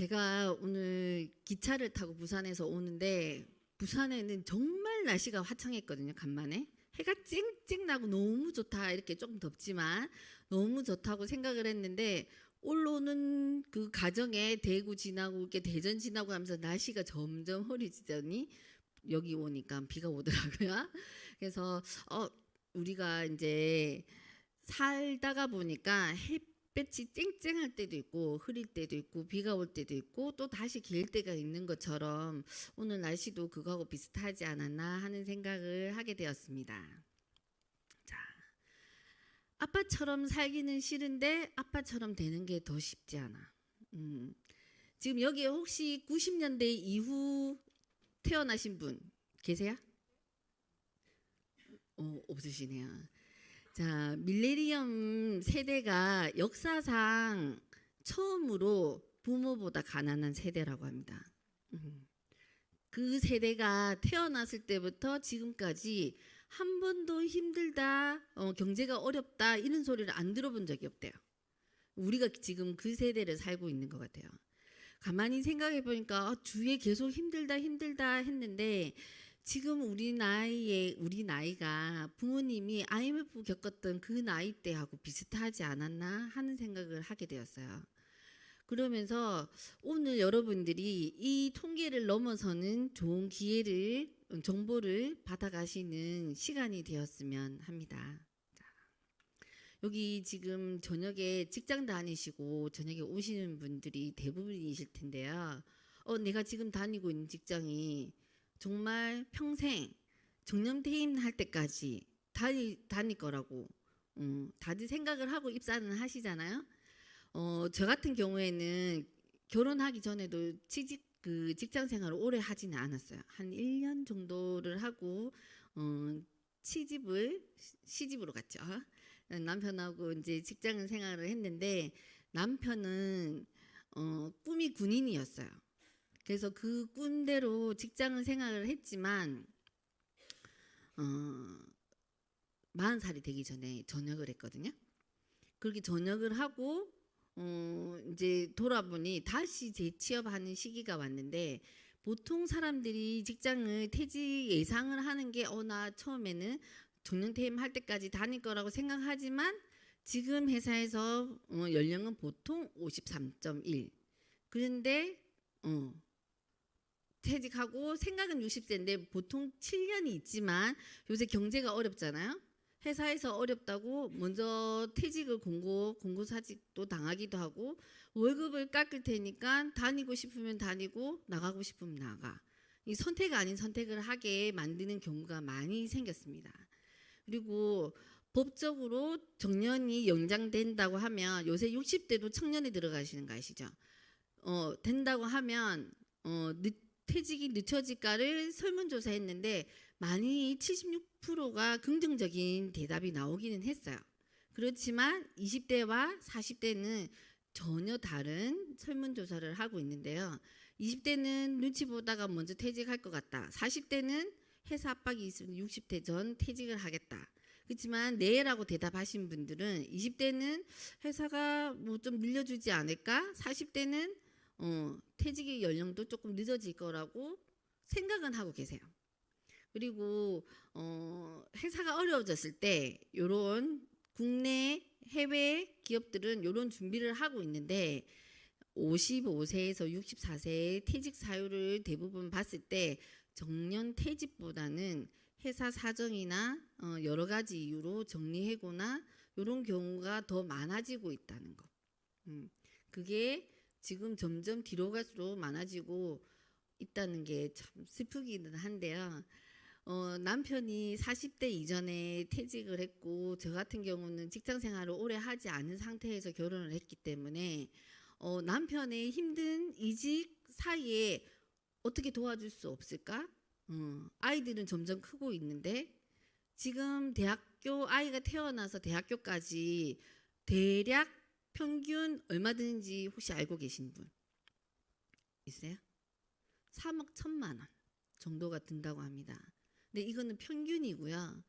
제가 오늘 기차를 타고 부산에서 오는데 부산에는 정말 날씨가 화창했거든요. 간만에 해가 쨍쨍 나고 너무 좋다, 이렇게 조금 덥지만 너무 좋다고 생각을 했는데 올라오는 그 가정에 대구 지나고 이렇게 대전 지나고 하면서 날씨가 점점 흐려지더니 여기 오니까 비가 오더라고요. 그래서 우리가 이제 살다가 보니까 햇볕이 쨍쨍할 때도 있고 흐릴 때도 있고 비가 올 때도 있고 또 다시 길 때가 있는 것처럼 오늘 날씨도 그거하고 비슷하지 않았나 하는 생각을 하게 되었습니다. 자, 아빠처럼 살기는 싫은데 아빠처럼 되는 게 더 쉽지 않아. 지금 여기에 혹시 90년대 이후 태어나신 분 계세요? 없으시네요. 자, 밀레니엄 세대가 역사상 처음으로 부모보다 가난한 세대라고 합니다. 그 세대가 태어났을 때부터 지금까지 한 번도 힘들다, 경제가 어렵다 이런 소리를 안 들어본 적이 없대요. 우리가 지금 그 세대를 살고 있는 것 같아요. 가만히 생각해 보니까 주위에 계속 힘들다 했는데 지금 우리 나이가 부모님이 IMF 겪었던 그 나이 때하고 비슷하지 않았나 하는 생각을 하게 되었어요. 그러면서 오늘 여러분들이 이 통계를 넘어서는 좋은 기회를, 정보를 받아가시는 시간이 되었으면 합니다. 여기 지금 저녁에 직장 다니시고 저녁에 오시는 분들이 대부분이실 텐데요. 내가 지금 다니고 있는 직장이 정말 평생 정년퇴임할 때까지 다닐 거라고 다들 생각을 하고 입사는 하시잖아요. 저 같은 경우에는 결혼하기 전에도 직장 생활을 오래 하지는 않았어요. 한 1년 정도를 하고 시집으로 갔죠. 남편하고 이제 직장 생활을 했는데 남편은 꿈이 군인이었어요. 그래서 그 꿈대로 직장 생활을 했지만 40살이 되기 전에 전역을 했거든요. 그렇게 전역을 하고 이제 돌아보니 다시 재취업하는 시기가 왔는데 보통 사람들이 직장을 퇴직 예상을 하는 게 나 처음에는 정년퇴임 할 때까지 다닐 거라고 생각하지만 지금 회사에서 연령은 보통 53.1. 그런데 퇴직하고 생각은 60세인데 보통 7년이 있지만 요새 경제가 어렵잖아요. 회사에서 어렵다고 먼저 퇴직을 공고사직도 당하기도 하고 월급을 깎을 테니까 다니고 싶으면 다니고 나가고 싶으면 나가. 이 선택 아닌 선택을 하게 만드는 경우가 많이 생겼습니다. 그리고 법적으로 정년이 연장된다고 하면 요새 60대도 청년에 들어가시는 거 아시죠? 된다고 하면 퇴직이 늦춰질까를 설문조사했는데 많이 76%가 긍정적인 대답이 나오기는 했어요. 그렇지만 20대와 40대는 전혀 다른 설문조사를 하고 있는데요. 20대는 눈치 보다가 먼저 퇴직할 것 같다. 40대는 회사 압박이 있으면 60대 전 퇴직을 하겠다. 그렇지만 네라고 대답하신 분들은 20대는 회사가 뭐 좀 늘려주지 않을까? 40대는 퇴직의 연령도 조금 늦어질 거라고 생각은 하고 계세요. 그리고 회사가 어려워졌을 때 이런 국내 해외 기업들은 이런 준비를 하고 있는데 55세에서 64세의 퇴직 사유를 대부분 봤을 때 정년 퇴직보다는 회사 사정이나 여러 가지 이유로 정리해고나 이런 경우가 더 많아지고 있다는 거. 그게 지금 점점 뒤로 갈수록 많아지고 있다는 게 참 슬프기는 한데요. 남편이 40대 이전에 퇴직을 했고 저 같은 경우는 직장 생활을 오래 하지 않은 상태에서 결혼을 했기 때문에 남편의 힘든 이직 사이에 어떻게 도와줄 수 없을까? 아이들은 점점 크고 있는데 지금 대학교 아이가 태어나서 대학교까지 대략 평균 얼마 드는지 혹시 알고 계신 분 있어요? 3억 1천만 원 정도가 든다고 합니다. 근데 이거는 평균이고요.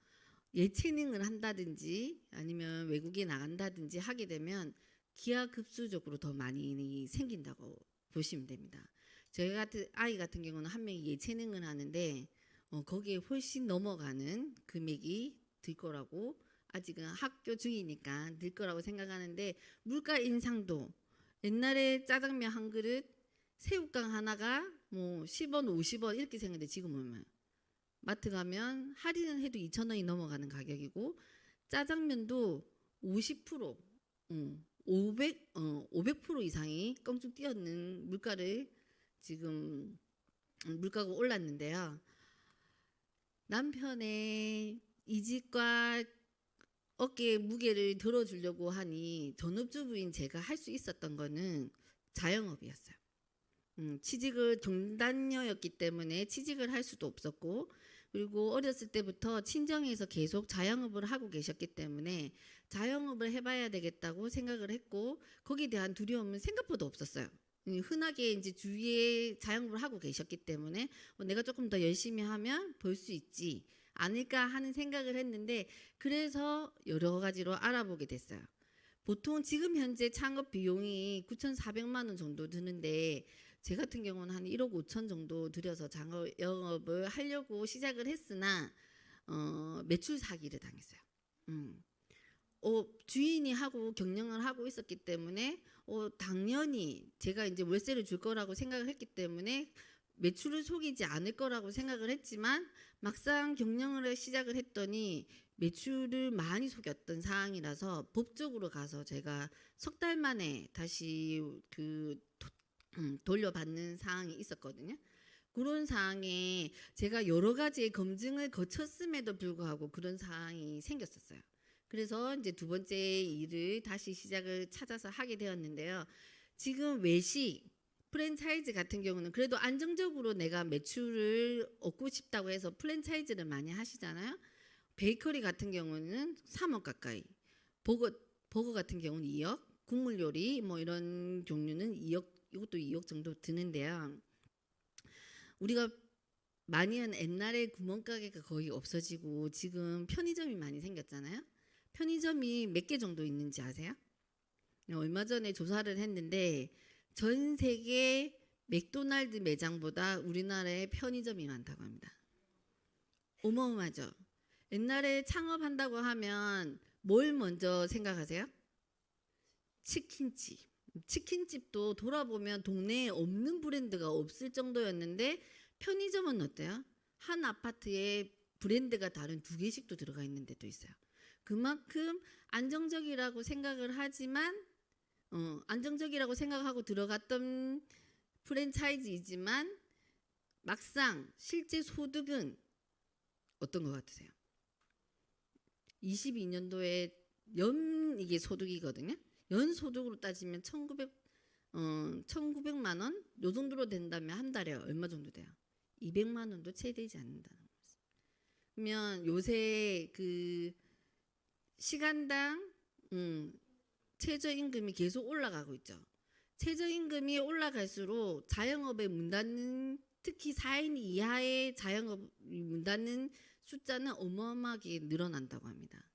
예체능을 한다든지 아니면 외국에 나간다든지 하게 되면 기하급수적으로 더 많이 생긴다고 보시면 됩니다. 저희 같은 아이 같은 경우는 한 명이 예체능을 하는데 거기에 훨씬 넘어가는 금액이 들 거라고, 아직은 학교 중이니까 들 거라고 생각하는데, 물가 인상도 옛날에 짜장면 한 그릇 새우깡 하나가 뭐 10원 50원 이렇게 생겼는데 지금은 마트 가면 할인을 해도 2,000원이 넘어가는 가격이고, 짜장면도 50% 500% 이상이 껑충 뛰었는 물가를 지금 물가가 올랐는데요. 남편의 이직과 어깨에 무게를 들어주려고 하니 전업주부인 제가 할 수 있었던 거는 자영업이었어요. 취직을 경단녀였기 때문에 취직을 할 수도 없었고, 그리고 어렸을 때부터 친정에서 계속 자영업을 하고 계셨기 때문에 자영업을 해봐야 되겠다고 생각을 했고, 거기에 대한 두려움은 생각보다 없었어요. 흔하게 이제 주위에 자영업을 하고 계셨기 때문에 내가 조금 더 열심히 하면 벌 수 있지 않을까 하는 생각을 했는데, 그래서 여러 가지로 알아보게 됐어요. 보통 지금 현재 창업 비용이 9,400만 원 정도 드는데, 제 같은 경우는 한 1억 5천 정도 들여서 영업을 하려고 시작을 했으나 매출 사기를 당했어요. 주인이 하고 경영을 하고 있었기 때문에 당연히 제가 이제 월세를 줄 거라고 생각을 했기 때문에 매출을 속이지 않을 거라고 생각을 했지만, 막상 경영을 시작을 했더니 매출을 많이 속였던 상황이라서 법적으로 가서 제가 석 달 만에 다시 돌려받는 상황이 있었거든요. 그런 상황에 제가 여러 가지의 검증을 거쳤음에도 불구하고 그런 상황이 생겼었어요. 그래서 이제 두 번째 일을 다시 시작을 찾아서 하게 되었는데요. 지금 외식 프랜차이즈 같은 경우는 그래도 안정적으로 내가 매출을 얻고 싶다고 해서 프랜차이즈를 많이 하시잖아요. 베이커리 같은 경우는 3억 가까이, 버거 같은 경우는 2억, 국물 요리 뭐 이런 종류는 2억, 이것도 2억 정도 드는데요. 우리가 많이 한 옛날에 구멍가게가 거의 없어지고 지금 편의점이 많이 생겼잖아요. 편의점이 몇 개 정도 있는지 아세요? 얼마 전에 조사를 했는데 전 세계 맥도날드 매장보다 우리나라에 편의점이 많다고 합니다. 어마어마하죠. 옛날에 창업한다고 하면 뭘 먼저 생각하세요? 치킨집. 치킨집도 돌아보면 동네에 없는 브랜드가 없을 정도였는데, 편의점은 어때요? 한 아파트에 브랜드가 다른 2개씩도 들어가 있는 데도 있어요. 그만큼 안정적이라고 생각을 하지만 안정적이라고 생각하고 들어갔던 프랜차이즈이지만 막상 실제 소득은 어떤 것 같으세요? 22년도에 이게 소득이거든요. 연 소득으로 따지면 1,900만 원? 요 정도로 된다면 한 달에 얼마 정도 돼요? 200만 원도 채 되지 않는다는 거죠. 그러면 요새 그 시간당 최저임금이 계속 올라가고 있죠. 최저임금이 올라갈수록 자영업에 문 닫는, 특히 4인 이하의 자영업이 문 닫는 숫자는 어마어마하게 늘어난다고 합니다.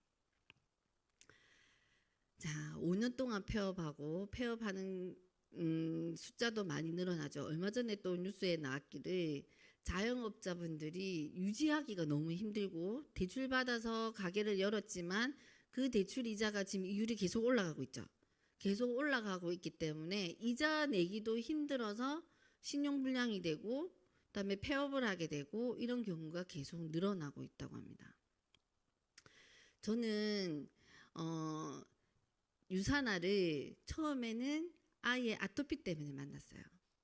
자, 5년 동안 폐업하는 숫자도 많이 늘어나죠. 얼마 전에 또 뉴스에 나왔기를 자영업자분들이 유지하기가 너무 힘들고 대출 받아서 가게를 열었지만 그 대출 이자가 지금 이율이 계속 올라가고 있죠. 계속 올라가고 있기 때문에 이자 내기도 힘들어서 신용불량이 되고 그다음에 폐업을 하게 되고 이런 경우가 계속 늘어나고 있다고 합니다. 저는 유산아를 처음에는 아이의 아토피 때문에 만났어요.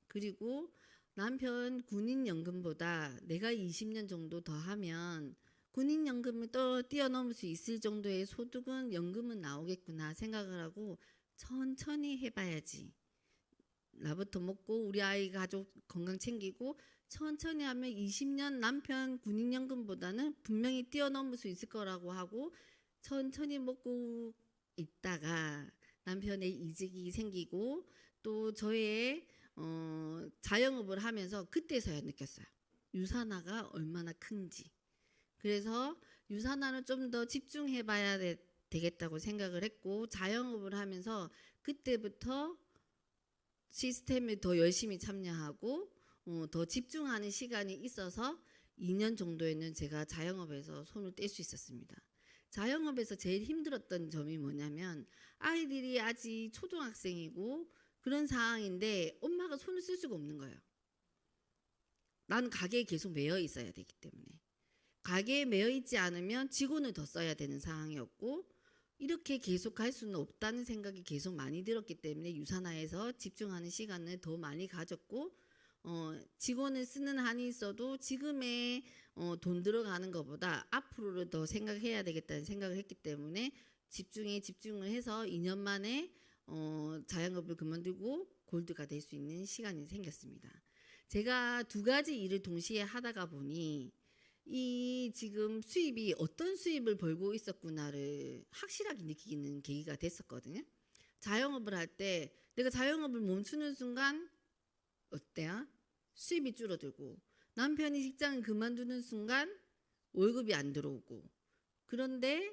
그리고 남편 군인연금보다 내가 20년 정도 더 하면 군인연금을 또 뛰어넘을 수 있을 정도의 소득은 연금은 나오겠구나 생각을 하고 천천히 해봐야지. 나부터 먹고 우리 아이 가족 건강 챙기고 천천히 하면 20년 남편 군인연금보다는 분명히 뛰어넘을 수 있을 거라고 하고 천천히 먹고 있다가 남편의 이직이 생기고 또 저의 자영업을 하면서 그때서야 느꼈어요. 유산화가 얼마나 큰지. 그래서 유산화는 좀 더 집중해 봐야 되겠다고 생각을 했고 자영업을 하면서 그때부터 시스템에 더 열심히 참여하고 더 집중하는 시간이 있어서 2년 정도에는 제가 자영업에서 손을 뗄 수 있었습니다. 자영업에서 제일 힘들었던 점이 뭐냐면 아이들이 아직 초등학생이고 그런 상황인데 엄마가 손을 쓸 수가 없는 거예요. 나는 가게에 계속 매여 있어야 되기 때문에. 가게에 매여 있지 않으면 직원을 더 써야 되는 상황이었고 이렇게 계속 할 수는 없다는 생각이 계속 많이 들었기 때문에 유산화에서 집중하는 시간을 더 많이 가졌고 직원을 쓰는 한이 있어도 지금의 돈 들어가는 것보다 앞으로를 더 생각해야 되겠다는 생각을 했기 때문에 집중을 해서 2년 만에 자영업을 그만두고 골드가 될 수 있는 시간이 생겼습니다. 제가 두 가지 일을 동시에 하다가 보니 이 지금 수입이 어떤 수입을 벌고 있었구나를 확실하게 느끼는 계기가 됐었거든요. 자영업을 할 때 내가 자영업을 멈추는 순간 어때요? 수입이 줄어들고 남편이 직장을 그만두는 순간 월급이 안 들어오고 그런데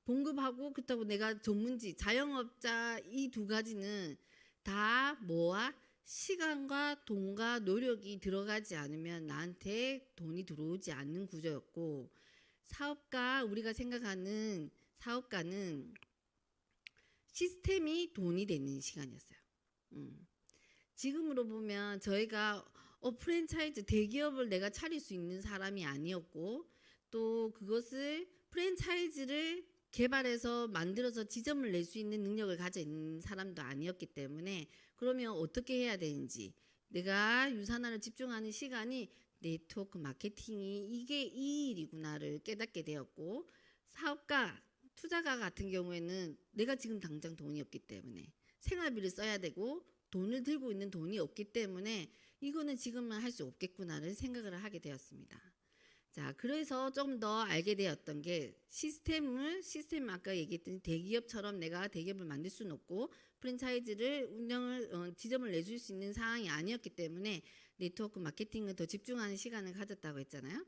봉급하고 그렇다고 내가 전문직 자영업자 이 두 가지는 다 뭐와 시간과 돈과 노력이 들어가지 않으면 나한테 돈이 들어오지 않는 구조였고 우리가 생각하는 사업가는 시스템이 돈이 되는 시간이었어요. 지금으로 보면 저희가 프랜차이즈 대기업을 내가 차릴 수 있는 사람이 아니었고 또 그것을 프랜차이즈를 개발해서 만들어서 지점을 낼 수 있는 능력을 가진 사람도 아니었기 때문에 그러면 어떻게 해야 되는지 내가 유산화를 집중하는 시간이 네트워크 마케팅이 이게 이 일이구나를 깨닫게 되었고 사업가, 투자가 같은 경우에는 내가 지금 당장 돈이 없기 때문에 생활비를 써야 되고 돈을 들고 있는 돈이 없기 때문에 이거는 지금은 할 수 없겠구나를 생각을 하게 되었습니다. 자, 그래서 좀 더 알게 되었던 게 시스템 아까 얘기했던 대기업처럼 내가 대기업을 만들 수는 없고 프랜차이즈를 지점을 내줄 수 있는 상황이 아니었기 때문에 네트워크 마케팅을 더 집중하는 시간을 가졌다고 했잖아요.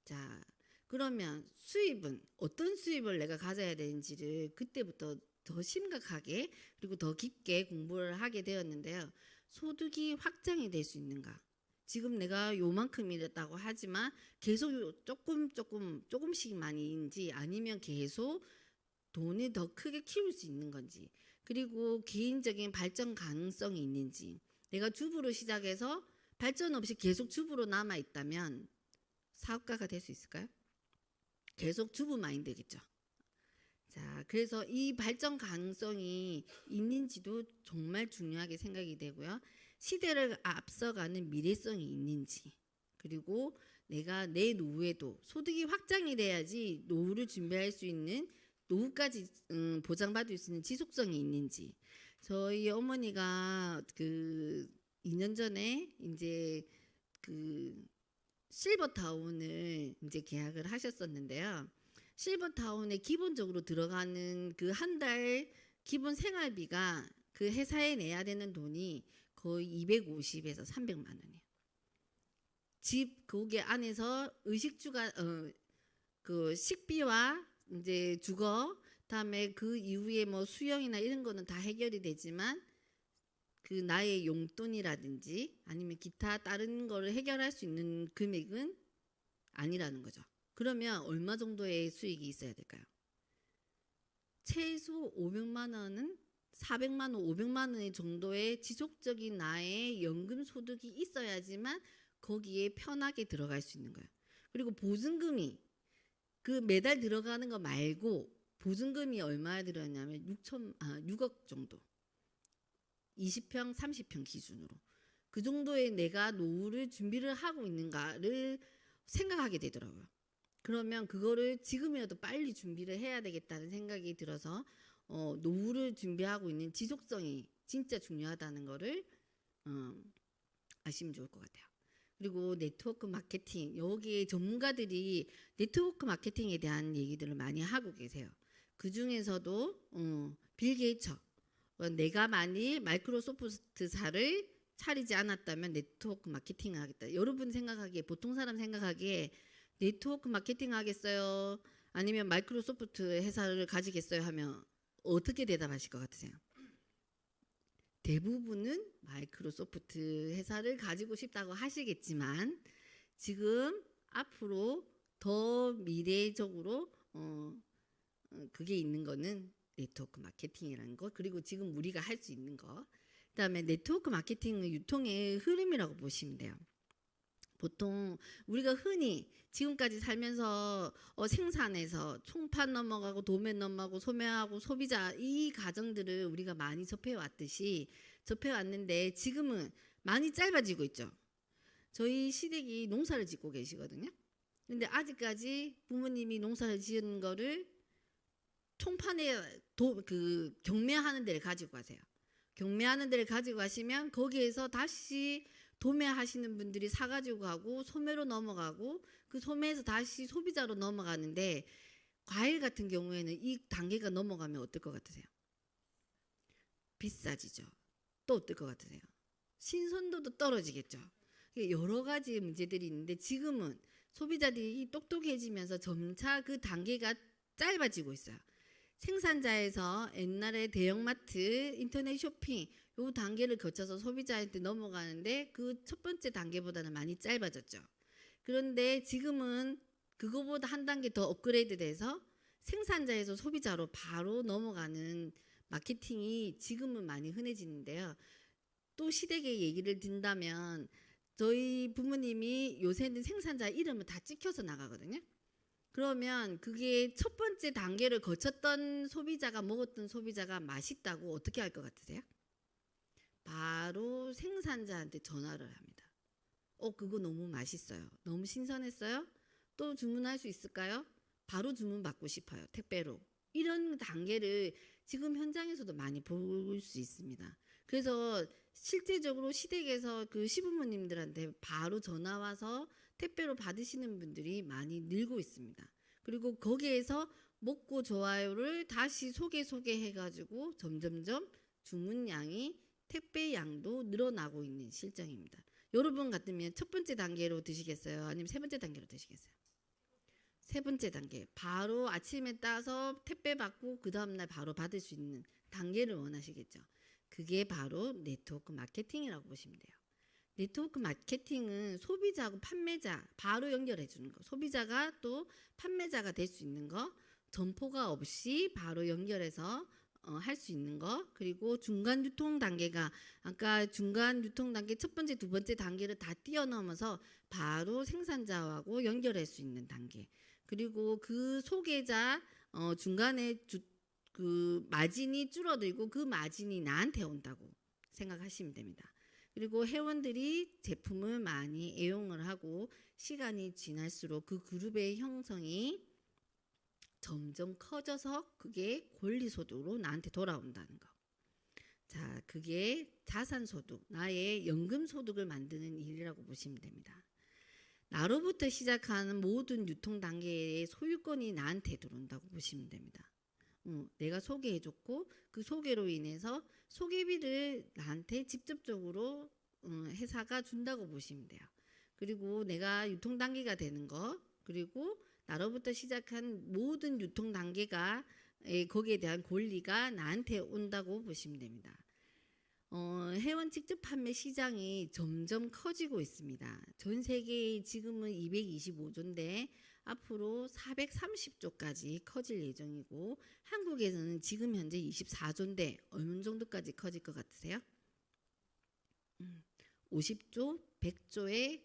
자, 그러면 수입은 어떤 수입을 내가 가져야 되는지를 그때부터 더 심각하게 그리고 더 깊게 공부를 하게 되었는데요. 소득이 확장이 될 수 있는가? 지금 내가 요만큼이랬다고 하지만 계속 조금씩만인지 아니면 계속 돈을 더 크게 키울 수 있는 건지 그리고 개인적인 발전 가능성이 있는지 내가 주부로 시작해서 발전 없이 계속 주부로 남아 있다면 사업가가 될 수 있을까요? 계속 주부 마인드겠죠. 자, 그래서 이 발전 가능성이 있는지도 정말 중요하게 생각이 되고요. 시대를 앞서가는 미래성이 있는지 그리고 내가 내 노후에도 소득이 확장이 돼야지 노후를 준비할 수 있는 노후까지 보장받을 수 있는 지속성이 있는지 저희 어머니가 그 2년 전에 이제 그 실버타운을 이제 계약을 하셨었는데요. 실버타운에 기본적으로 들어가는 그 한 달 기본 생활비가 그 회사에 내야 되는 돈이 거의 250에서 300만 원이에요. 집 거기 안에서 의식주가 그 식비와 이제 주거 그다음에 그 이후에 뭐 수영이나 이런 거는 다 해결이 되지만 그 나의 용돈이라든지 아니면 기타 다른 거를 해결할 수 있는 금액은 아니라는 거죠. 그러면 얼마 정도의 수익이 있어야 될까요? 최소 500만 원은 400만 원, 500만 원 정도의 지속적인 나의 연금 소득이 있어야지만 거기에 편하게 들어갈 수 있는 거예요. 그리고 보증금이 그 매달 들어가는 거 말고 보증금이 얼마에 들었냐면 6억 정도. 20평, 30평 기준으로. 그 정도의 내가 노후를 준비를 하고 있는가를 생각하게 되더라고요. 그러면 그거를 지금이라도 빨리 준비를 해야 되겠다는 생각이 들어서 노후를 준비하고 있는 지속성이 진짜 중요하다는 거를 아시면 좋을 것 같아요. 그리고 네트워크 마케팅 여기에 전문가들이 네트워크 마케팅에 대한 얘기들을 많이 하고 계세요. 그 중에서도 빌 게이츠 내가 만일 마이크로소프트사를 차리지 않았다면 네트워크 마케팅을 하겠다. 여러분 생각하기에 보통 사람 생각하기에 네트워크 마케팅 하겠어요? 아니면 마이크로소프트 회사를 가지겠어요? 하면 어떻게 대답하실 것 같으세요? 대부분은 마이크로소프트 회사를 가지고 싶다고 하시겠지만 지금 앞으로 더 미래적으로 그게 있는 거는 네트워크 마케팅이라는 거, 그리고 지금 우리가 할 수 있는 거, 그다음에 네트워크 마케팅은 유통의 흐름이라고 보시면 돼요. 보통 우리가 흔히 지금까지 살면서 생산해서 총판 넘어가고 도매 넘어가고 소매하고 소비자 이 과정들을 우리가 많이 접해왔는데 지금은 많이 짧아지고 있죠. 저희 시댁이 농사를 짓고 계시거든요. 근데 아직까지 부모님이 농사를 지은 거를 총판에 경매하는 데를 가지고 가세요. 경매하는 데를 가지고 가시면 거기에서 다시 도매하시는 분들이 사가지고 가고 소매로 넘어가고 그 소매에서 다시 소비자로 넘어가는데 과일 같은 경우에는 이 단계가 넘어가면 어떨 것 같으세요? 비싸지죠. 또 어떨 것 같으세요? 신선도도 떨어지겠죠. 여러 가지 문제들이 있는데 지금은 소비자들이 똑똑해지면서 점차 그 단계가 짧아지고 있어요. 생산자에서 옛날에 대형마트, 인터넷 쇼핑 요 단계를 거쳐서 소비자한테 넘어가는데 그 첫 번째 단계보다는 많이 짧아졌죠. 그런데 지금은 그거보다 한 단계 더 업그레이드 돼서 생산자에서 소비자로 바로 넘어가는 마케팅이 지금은 많이 흔해지는데요. 또 시댁의 얘기를 든다면 저희 부모님이 요새는 생산자 이름을 다 찍혀서 나가거든요. 그러면 그게 첫 번째 단계를 거쳤던 소비자가 먹었던 소비자가 맛있다고 어떻게 할 것 같으세요? 바로 생산자한테 전화를 합니다. 그거 너무 맛있어요. 너무 신선했어요? 또 주문할 수 있을까요? 바로 주문 받고 싶어요. 택배로. 이런 단계를 지금 현장에서도 많이 볼 수 있습니다. 그래서 실제적으로 시댁에서 그 시부모님들한테 바로 전화 와서 택배로 받으시는 분들이 많이 늘고 있습니다. 그리고 거기에서 먹고 좋아요를 다시 소개해가지고 점점점 주문량이 택배 양도 늘어나고 있는 실정입니다. 여러분 같으면 첫 번째 단계로 드시겠어요? 아니면 세 번째 단계로 드시겠어요? 세 번째 단계. 바로 아침에 따서 택배 받고 그 다음날 바로 받을 수 있는 단계를 원하시겠죠. 그게 바로 네트워크 마케팅이라고 보시면 돼요. 네트워크 마케팅은 소비자하고 판매자 바로 연결해 주는 거. 소비자가 또 판매자가 될 수 있는 거. 점포가 없이 바로 연결해서 할 수 있는 거. 그리고 중간 유통 단계가 아까 중간 유통 단계 첫 번째, 두 번째 단계를 다 뛰어넘어서 바로 생산자하고 연결할 수 있는 단계. 그리고 그 소개자 중간에 그 마진이 줄어들고 그 마진이 나한테 온다고 생각하시면 됩니다. 그리고 회원들이 제품을 많이 애용을 하고 시간이 지날수록 그 그룹의 형성이 점점 커져서 그게 권리소득으로 나한테 돌아온다는 거. 자, 그게 자산소득, 나의 연금소득을 만드는 일이라고 보시면 됩니다. 나로부터 시작하는 모든 유통 단계의 소유권이 나한테 들어온다고 보시면 됩니다. 내가 소개해줬고 그 소개로 인해서 소개비를 나한테 직접적으로 회사가 준다고 보시면 돼요. 그리고 내가 유통 단계가 되는 거, 그리고 나로부터 시작한 모든 유통 단계가 거기에 대한 권리가 나한테 온다고 보시면 됩니다. 회원 직접 판매 시장이 점점 커지고 있습니다. 전 세계에 지금은 225조인데 앞으로 430조까지 커질 예정이고 한국에서는 지금 현재 24조인데 어느 정도까지 커질 것 같으세요? 50조, 100조의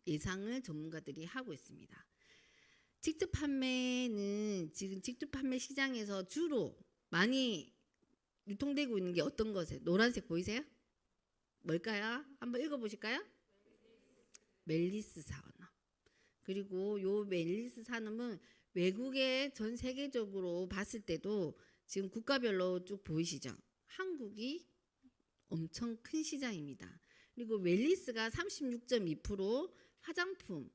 예상을 전문가들이 하고 있습니다. 직접 판매는 지금 직접 판매 시장에서 주로 많이 유통되고 있는 게 어떤 것이에요? 노란색 보이세요? 뭘까요? 한번 읽어보실까요? 멜리스 산업. 그리고 요 멜리스 산업은 외국에 전 세계적으로 봤을 때도 지금 국가별로 쭉 보이시죠? 한국이 엄청 큰 시장입니다. 그리고 멜리스가 36.2%,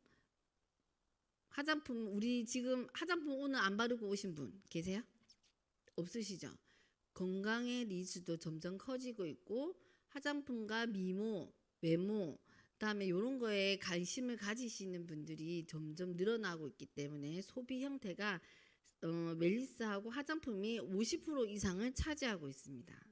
화장품 우리 지금 화장품 오늘 안 바르고 오신 분 계세요? 없으시죠? 건강의 니즈도 점점 커지고 있고 화장품과 미모, 외모, 그다음에 이런 거에 관심을 가지시는 분들이 점점 늘어나고 있기 때문에 소비 형태가 멜리스하고 화장품이 50% 이상을 차지하고 있습니다.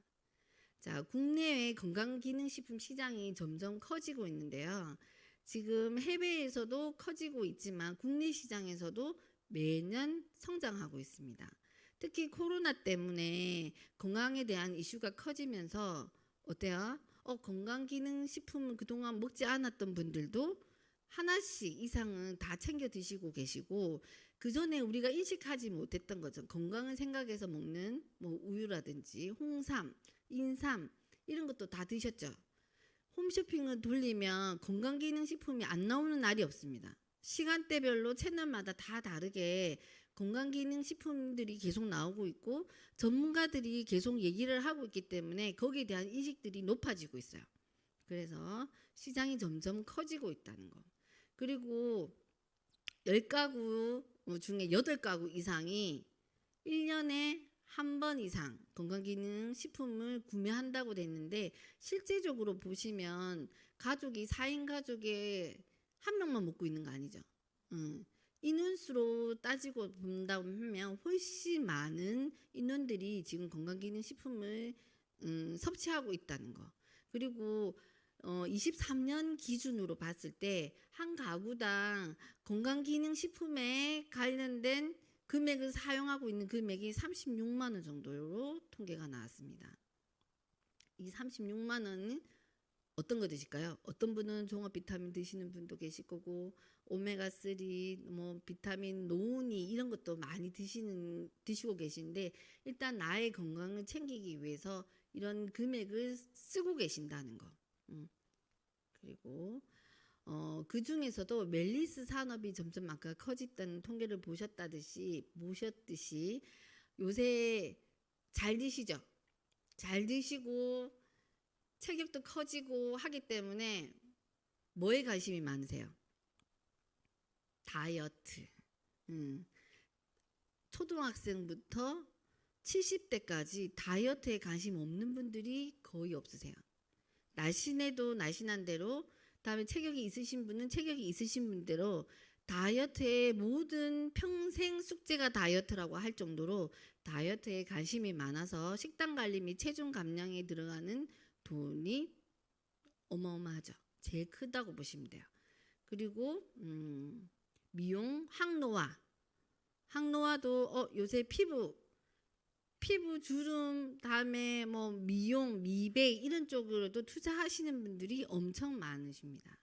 자, 국내외 건강기능식품 시장이 점점 커지고 있는데요. 지금 해외에서도 커지고 있지만 국내 시장에서도 매년 성장하고 있습니다. 특히 코로나 때문에 건강에 대한 이슈가 커지면서 어때요? 건강기능식품을 그동안 먹지 않았던 분들도 하나씩 이상은 다 챙겨 드시고 계시고, 그 전에 우리가 인식하지 못했던 거죠. 건강을 생각해서 먹는 뭐 우유라든지 홍삼, 인삼 이런 것도 다 드셨죠. 홈쇼핑을 돌리면 건강기능식품이 안 나오는 날이 없습니다. 시간대별로 채널마다 다 다르게 건강기능식품들이 계속 나오고 있고 전문가들이 계속 얘기를 하고 있기 때문에 거기에 대한 인식들이 높아지고 있어요. 그래서 시장이 점점 커지고 있다는 거. 그리고 10가구 중에 8가구 이상이 1년에 한 번 이상 건강기능식품을 구매한다고 됐는데, 실제적으로 보시면 가족이 4인 가족에 한 명만 먹고 있는 거 아니죠. 인원수로 따지고 본다고 하면 훨씬 많은 인원들이 지금 건강기능식품을 섭취하고 있다는 거. 그리고 23년 기준으로 봤을 때 한 가구당 건강기능식품에 관련된 금액을 사용하고 있는 금액이 36만 원 정도로 통계가 나왔습니다. 이 36만 원은 어떤 거 드실까요? 어떤 분은 종합 비타민 드시는 분도 계실 거고, 오메가3, 뭐 비타민, 노은이 이런 것도 많이 드시고 계신데, 일단 나의 건강을 챙기기 위해서 이런 금액을 쓰고 계신다는 거. 그리고 그 중에서도 웰니스 산업이 점점 아까 커졌다는 통계를 보셨듯이 요새 잘 드시죠? 잘 드시고 체격도 커지고 하기 때문에 뭐에 관심이 많으세요? 다이어트. 초등학생부터 70대까지 다이어트에 관심 없는 분들이 거의 없으세요. 날씬해도 날씬한 대로, 다음에 체격이 있으신 분은 체격이 있으신 분대로 다이어트의 모든 평생 숙제가 다이어트라고 할 정도로 다이어트에 관심이 많아서 식단 관리 및 체중 감량에 들어가는 돈이 어마어마하죠. 제일 크다고 보시면 돼요. 그리고 미용, 항노화도 요새 피부 주름, 다음에 뭐 미용, 미백 이런 쪽으로도 투자하시는 분들이 엄청 많으십니다.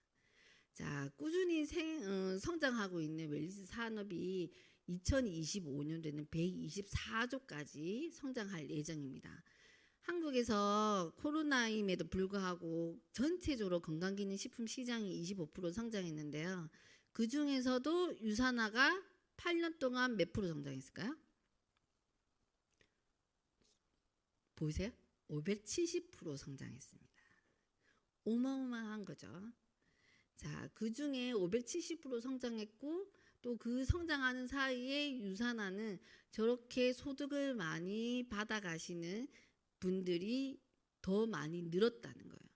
자, 꾸준히 성장하고 있는 웰니스 산업이 2025년도에는 124조까지 성장할 예정입니다. 한국에서 코로나임에도 불구하고 전체적으로 건강기능식품 시장이 25% 성장했는데요. 그 중에서도 유산화가 8년 동안 몇 프로 성장했을까요? 보이세요? 570% 성장했습니다. 어마어마한 거죠. 자, 그 중에 570% 성장했고, 또 그 성장하는 사이에 유산화는 저렇게 소득을 많이 받아가시는 분들이 더 많이 늘었다는 거예요.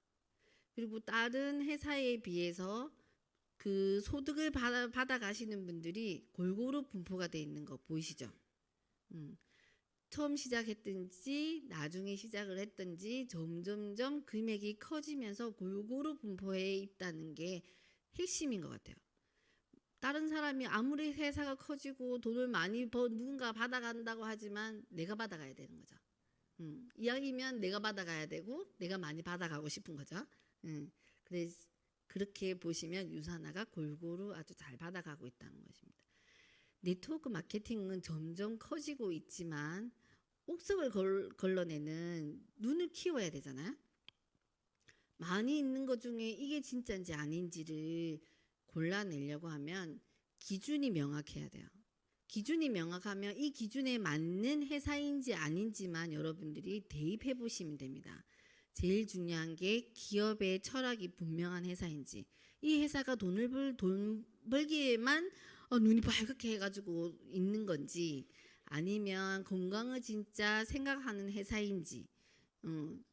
그리고 다른 회사에 비해서 그 소득을 받아가시는 분들이 골고루 분포가 되어 있는 거 보이시죠? 처음 시작했든지 나중에 시작을 했든지 점점점 금액이 커지면서 골고루 분포해 있다는 게 핵심인 것 같아요. 다른 사람이 아무리 회사가 커지고 돈을 많이 누군가 받아간다고 하지만 내가 받아가야 되는 거죠. 이왕이면 내가 받아가야 되고 내가 많이 받아가고 싶은 거죠. 그래서 그렇게 보시면 유산화가 골고루 아주 잘 받아가고 있다는 것입니다. 네트워크 마케팅은 점점 커지고 있지만 옥석을 걸러내는 눈을 키워야 되잖아요. 많이 있는 것 중에 이게 진짜인지 아닌지를 골라내려고 하면 기준이 명확해야 돼요. 기준이 명확하면 이 기준에 맞는 회사인지 아닌지만 여러분들이 대입해 보시면 됩니다. 제일 중요한 게 기업의 철학이 분명한 회사인지, 이 회사가 돈 벌기에만 눈이 빨갛게 해가지고 있는 건지, 아니면 건강을 진짜 생각하는 회사인지,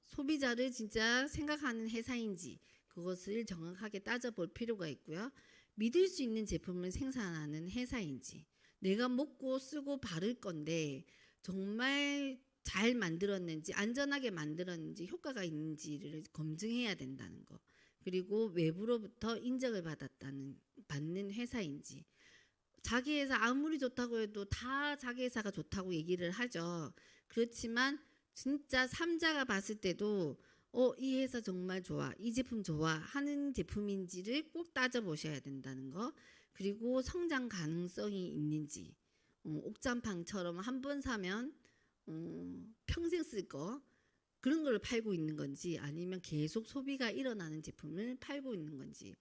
소비자를 진짜 생각하는 회사인지, 그것을 정확하게 따져볼 필요가 있고요. 믿을 수 있는 제품을 생산하는 회사인지, 내가 먹고 쓰고 바를 건데 정말 잘 만들었는지 안전하게 만들었는지 효과가 있는지를 검증해야 된다는 거. 그리고 외부로부터 인정을 받는 회사인지. 자기 회사 아무리 좋다고 해도 다 자기 회사가 좋다고 얘기를 하죠. 그렇지만 진짜 3자가 봤을 때도 이 회사 정말 좋아, 이 제품 좋아 하는 제품인지를 꼭 따져보셔야 된다는 거. 그리고 성장 가능성이 있는지. 옥잠팡처럼 한 번 사면 평생 쓸 거 그런 걸 팔고 있는 건지 아니면 계속 소비가 일어나는 제품을 팔고 있는 건지.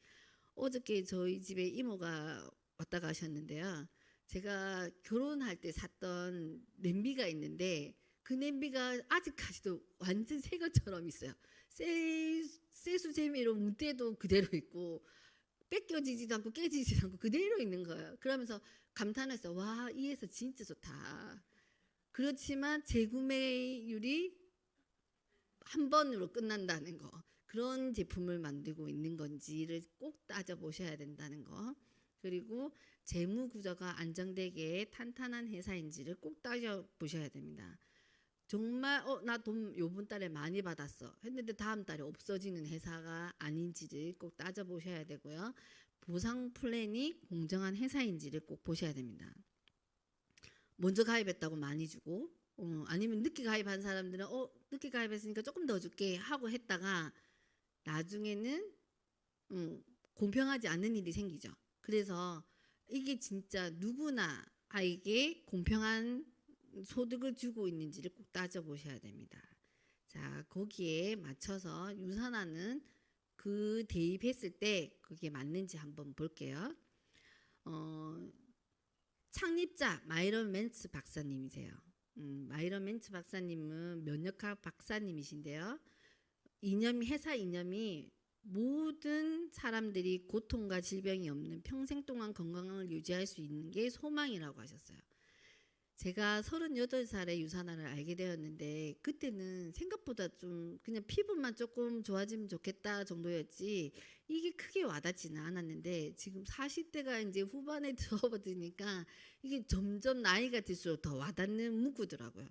어저께 저희 집에 이모가 왔다 가셨는데요. 제가 결혼할 때 샀던 냄비가 있는데 그 냄비가 아직까지도 완전 새 것처럼 있어요. 세수세미로 문때도 그대로 있고 뺏겨지지도 않고 깨지지도 않고 그대로 있는 거예요. 그러면서 감탄했어요. 와, 이 회사 진짜 좋다. 그렇지만 재구매율이 한 번으로 끝난다는 거. 그런 제품을 만들고 있는 건지를 꼭 따져보셔야 된다는 거. 그리고 재무 구조가 안정되게 탄탄한 회사인지를 꼭 따져보셔야 됩니다. 정말 나 돈 요번 달에 많이 받았어 했는데 다음 달에 없어지는 회사가 아닌지를 꼭 따져보셔야 되고요. 보상 플랜이 공정한 회사인지를 꼭 보셔야 됩니다. 먼저 가입했다고 많이 주고 아니면 늦게 가입한 사람들은 늦게 가입했으니까 조금 더 줄게 하고 했다가 나중에는 공평하지 않는 일이 생기죠. 그래서 이게 진짜 누구나에게 공평한 소득을 주고 있는지를 꼭 따져보셔야 됩니다. 자, 거기에 맞춰서 유산화는 그 대입했을 때 그게 맞는지 한번 볼게요. 창립자 마이런 멘츠 박사님이세요. 마이런 멘츠 박사님은 면역학 박사님이신데요. 회사 이념이 모든 사람들이 고통과 질병이 없는 평생 동안 건강을 유지할 수 있는 게 소망이라고 하셨어요. 제가 38살에 유산화를 알게 되었는데 그때는 생각보다 좀 그냥 피부만 조금 좋아지면 좋겠다 정도였지 이게 크게 와닿지는 않았는데 지금 40대가 이제 후반에 들어버리니까 이게 점점 나이가 들수록 더 와닿는 문구더라고요.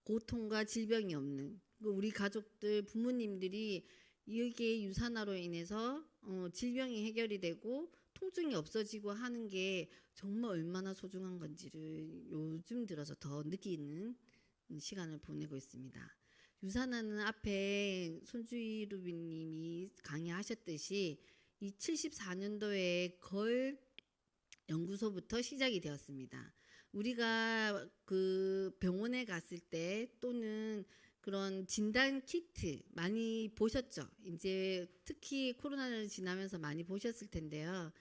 고통과 질병이 없는 우리 가족들 부모님들이 이게 유산화로 인해서 질병이 해결이 되고 통증이 없어지고 하는 게 정말 얼마나 소중한 건지를 요즘 들어서 더 느끼는 시간을 보내고 있습니다. 유산화는 앞에 손주희 루비님이 강의하셨듯이 이 74년도에 걸 연구소부터 시작이 되었습니다. 우리가 그 병원에 갔을 때 또는 그런 진단 키트 많이 보셨죠? 이제 특히 코로나를 지나면서 많이 보셨을 텐데요.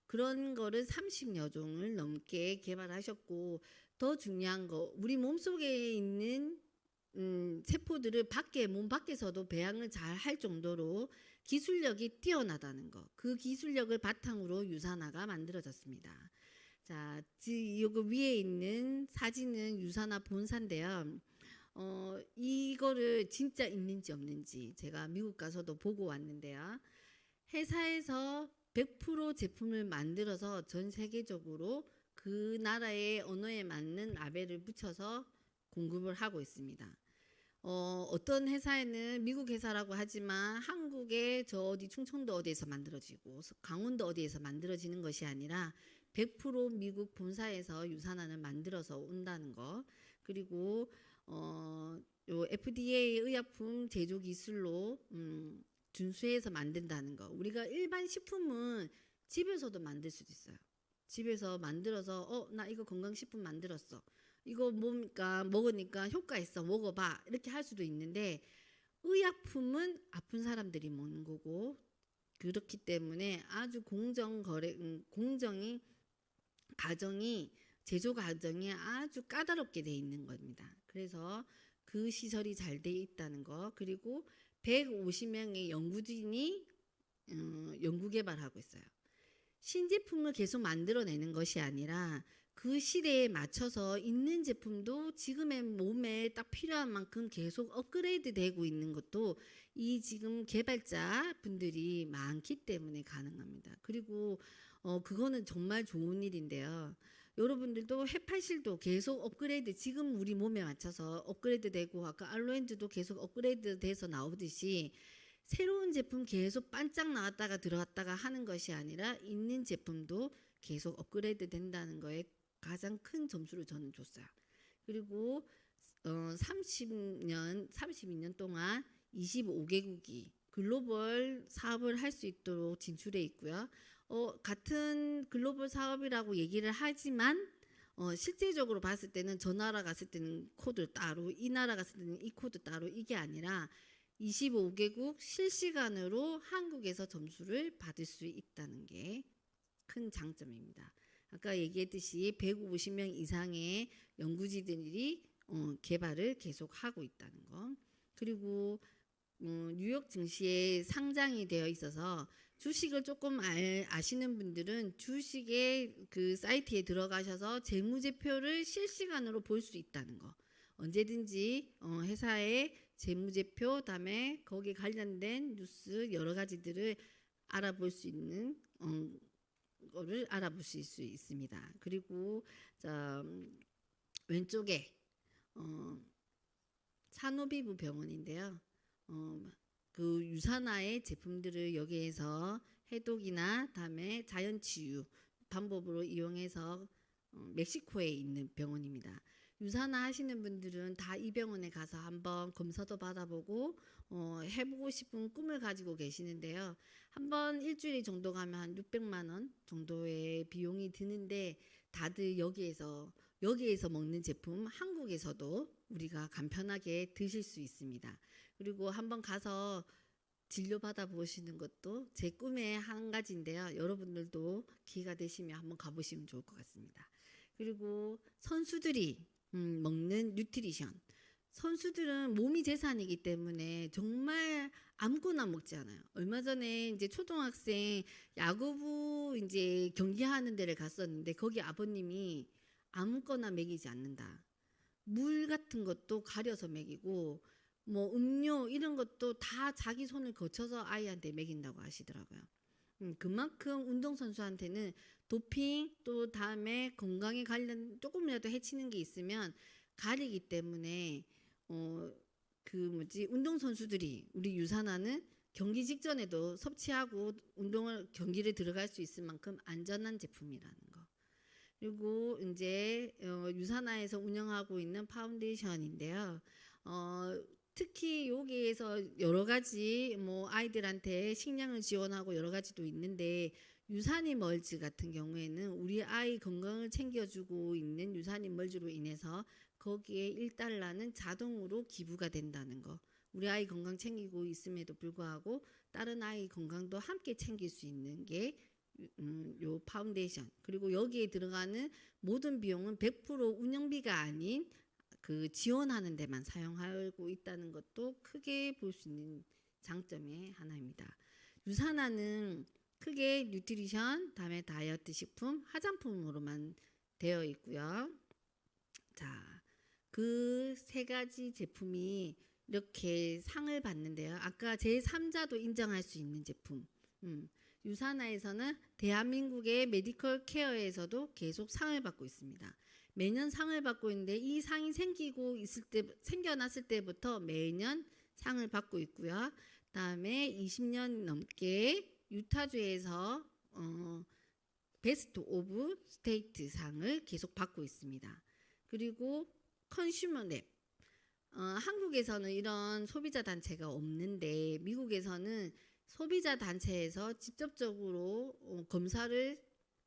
그런 거를 30여 종을 넘게 개발하셨고 더 중요한 거 우리 몸속에 있는 세포들을 몸 밖에서도 배양을 잘 할 정도로 기술력이 뛰어나다는 거. 그 기술력을 바탕으로 유산화가 만들어졌습니다. 자, 요거 위에 있는 사진은 유산화 본사인데요. 이거를 진짜 있는지 없는지 제가 미국 가서도 보고 왔는데요. 회사에서 100% 제품을 만들어서 전 세계적으로 그 나라의 언어에 맞는 라벨을 붙여서 공급을 하고 있습니다. 어떤 회사에는 미국 회사라고 하지만 한국의 저 어디 충청도 어디에서 만들어지고 강원도 어디에서 만들어지는 것이 아니라 100% 미국 본사에서 유산화를 만들어서 온다는 거. 그리고 요 FDA 의약품 제조 기술로 준수해서 만든다는 거. 우리가 일반 식품은 집에서도 만들 수도 있어요. 집에서 만들어서 나 이거 건강식품 만들었어. 이거 뭡니까? 먹으니까 효과 있어. 먹어봐. 이렇게 할 수도 있는데 의약품은 아픈 사람들이 먹는 거고 그렇기 때문에 아주 제조 과정이 아주 까다롭게 돼 있는 겁니다. 그래서 그 시설이 잘 돼 있다는 거. 그리고 150명의 연구진이 연구 개발하고 있어요. 신제품을 계속 만들어내는 것이 아니라 그 시대에 맞춰서 있는 제품도 지금의 몸에 딱 필요한 만큼 계속 업그레이드 되고 있는 것도 이 지금 개발자 분들이 많기 때문에 가능합니다. 그리고 그거는 정말 좋은 일인데요. 여러분들도 해파실도 계속 업그레이드, 지금 우리 몸에 맞춰서 업그레이드 되고, 아까 알로엔즈도 계속 업그레이드 돼서 나오듯이 새로운 제품 계속 반짝 나왔다가 들어갔다가 하는 것이 아니라 있는 제품도 계속 업그레이드 된다는 거에 가장 큰 점수를 저는 줬어요. 그리고 32년 동안 25개국이 글로벌 사업을 할 수 있도록 진출해 있고요. 같은 글로벌 사업이라고 얘기를 하지만 실제적으로 봤을 때는 저 나라 갔을 때는 코드 따로, 이 나라 갔을 때는 이 코드 따로, 이게 아니라 25개국 실시간으로 한국에서 점수를 받을 수 있다는 게 큰 장점입니다. 아까 얘기했듯이 150명 이상의 연구진들이 개발을 계속하고 있다는 거. 그리고 뉴욕 증시에 상장이 되어 있어서 주식을 조금 아시는 분들은 주식의 그 사이트에 들어가셔서 재무제표를 실시간으로 볼 수 있다는 거. 언제든지 회사의 재무제표, 다음에 거기에 관련된 뉴스 여러 가지들을 알아볼 수 있는 거를 알아보실 수 있습니다. 그리고 왼쪽에 산호비부 병원인데요. 그 유산화의 제품들을 여기에서 해독이나 다음에 자연치유 방법으로 이용해서 멕시코에 있는 병원입니다. 유산화 하시는 분들은 다 이 병원에 가서 한번 검사도 받아보고 해보고 싶은 꿈을 가지고 계시는데요. 한번 일주일 정도 가면 한 600만 원 정도의 비용이 드는데 다들 여기에서 먹는 제품 한국에서도 우리가 간편하게 드실 수 있습니다. 그리고 한번 가서 진료 받아보시는 것도 제 꿈의 한 가지인데요. 여러분들도 기회가 되시면 한번 가보시면 좋을 것 같습니다. 그리고 선수들이 먹는 뉴트리션. 선수들은 몸이 재산이기 때문에 정말 아무거나 먹지 않아요. 얼마 전에 이제 초등학생 야구부 이제 경기하는 데를 갔었는데 거기 아버님이 아무거나 먹이지 않는다. 물 같은 것도 가려서 먹이고 뭐 음료 이런 것도 다 자기 손을 거쳐서 아이한테 먹인다고 하시더라고요. 그만큼 운동선수한테는 도핑 또 다음에 건강에 관련 조금이라도 해치는 게 있으면 가리기 때문에 운동선수들이 우리 유산화는 경기 직전에도 섭취하고 경기를 들어갈 수 있을 만큼 안전한 제품이라는 거. 그리고 이제 유산화에서 운영하고 있는 파운데이션인데요. 특히 여기에서 여러 가지 뭐 아이들한테 식량을 지원하고 여러 가지도 있는데 유산인 멀즈 같은 경우에는 우리 아이 건강을 챙겨주고 있는 유산인 멀즈로 인해서 거기에 1달러는 자동으로 기부가 된다는 거. 우리 아이 건강 챙기고 있음에도 불구하고 다른 아이 건강도 함께 챙길 수 있는 게 요 파운데이션. 그리고 여기에 들어가는 모든 비용은 100% 운영비가 아닌 그 지원하는 데만 사용하고 있다는 것도 크게 볼 수 있는 장점의 하나입니다. 유산화는 크게 뉴트리션, 다음에 다이어트 식품, 화장품으로만 되어 있고요. 자, 그 세 가지 제품이 이렇게 상을 받는데요. 아까 제3자도 인정할 수 있는 제품. 유산화에서는 대한민국의 메디컬 케어에서도 계속 상을 받고 있습니다. 매년 상을 받고 있는데 이 상이 생겨났을 때부터 매년 상을 받고 있고요. 다음에 20년 넘게 유타주에서 베스트 오브 스테이트 상을 계속 받고 있습니다. 그리고 컨슈머랩. 한국에서는 이런 소비자 단체가 없는데 미국에서는 소비자 단체에서 직접적으로 검사를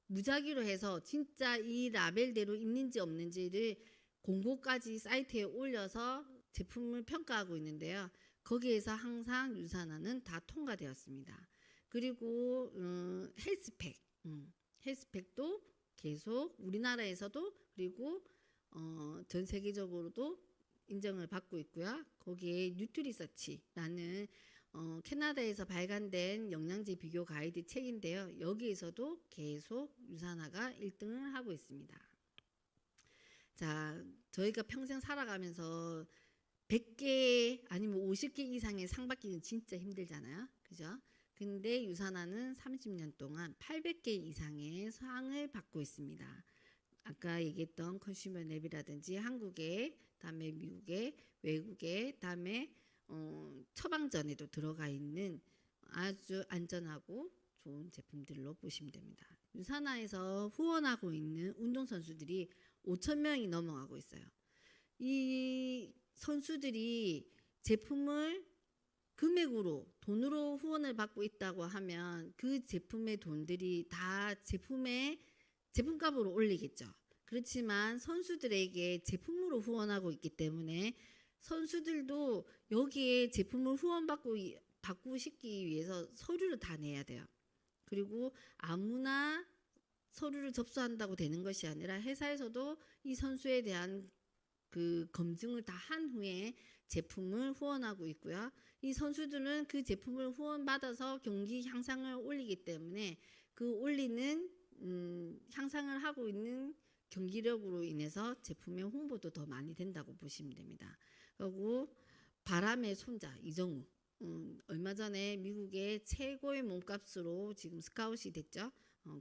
무작위로 해서 진짜 이 라벨대로 있는지 없는지를 공고까지 사이트에 올려서 제품을 평가하고 있는데요. 거기에서 항상 유산화는 다 통과되었습니다. 그리고 헬스팩도 계속 우리나라에서도 그리고 전 세계적으로도 인정을 받고 있고요. 거기에 뉴트리서치라는 캐나다에서 발간된 영양제 비교 가이드 책인데요. 여기에서도 계속 유산화가 1등을 하고 있습니다. 자, 저희가 평생 살아가면서 100개 아니면 50개 이상의 상 받기는 진짜 힘들잖아요. 그죠? 근데 유산화는 30년 동안 800개 이상의 상을 받고 있습니다. 아까 얘기했던 컨슈머 랩이라든지 한국에, 다음에 미국에, 외국에, 다음에 처방전에도 들어가 있는 아주 안전하고 좋은 제품들로 보시면 됩니다. 유산화에서 후원하고 있는 운동선수들이 5,000명이 넘어가고 있어요. 이 선수들이 제품을 금액으로 돈으로 후원을 받고 있다고 하면 그 제품의 돈들이 다 제품값으로 올리겠죠. 그렇지만 선수들에게 제품으로 후원하고 있기 때문에 선수들도 여기에 제품을 받고 싶기 위해서 서류를 다 내야 돼요. 그리고 아무나 서류를 접수한다고 되는 것이 아니라 회사에서도 이 선수에 대한 그 검증을 다 한 후에 제품을 후원하고 있고요. 이 선수들은 그 제품을 후원받아서 경기 향상을 올리기 때문에 그 올리는 향상을 하고 있는 경기력으로 인해서 제품의 홍보도 더 많이 된다고 보시면 됩니다. 그리고 바람의 손자 이정우, 얼마 전에 미국의 최고의 몸값으로 지금 스카웃이 됐죠.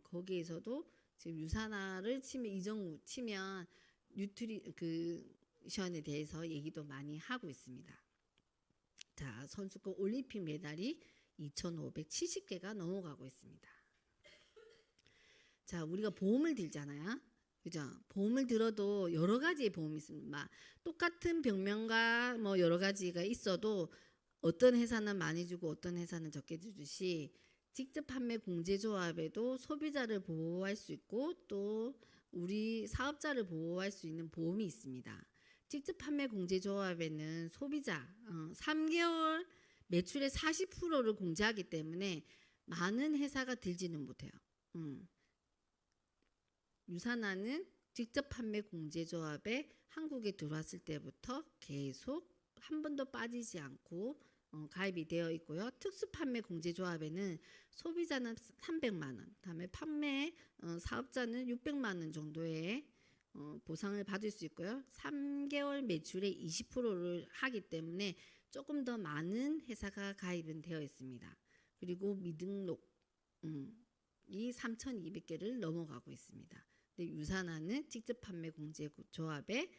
거기에서도 지금 유산화를 치면 이정우 치면 뉴트리션에 대해서 얘기도 많이 하고 있습니다. 자, 선수권 올림픽 메달이 2,570개가 넘어가고 있습니다. 자, 우리가 보험을 들잖아요. 그죠? 보험을 들어도 여러 가지의 보험이 있습니다. 똑같은 병명과 뭐 여러 가지가 있어도 어떤 회사는 많이 주고 어떤 회사는 적게 주듯이 직접 판매 공제조합에도 소비자를 보호할 수 있고 또 우리 사업자를 보호할 수 있는 보험이 있습니다. 직접 판매 공제조합에는 소비자 3개월 매출의 40%를 공제하기 때문에 많은 회사가 들지는 못해요. 유산화는 직접 판매 공제조합에 한국에 들어왔을 때부터 계속 한 번도 빠지지 않고 가입이 되어 있고요. 특수 판매 공제조합에는 소비자는 300만 원, 다음에 판매 사업자는 600만 원 정도의 보상을 받을 수 있고요. 3개월 매출의 20%를 하기 때문에 조금 더 많은 회사가 가입은 되어 있습니다. 그리고 미등록이 3,200개를 넘어가고 있습니다. 근데 유산화는 직접 판매 공제조합에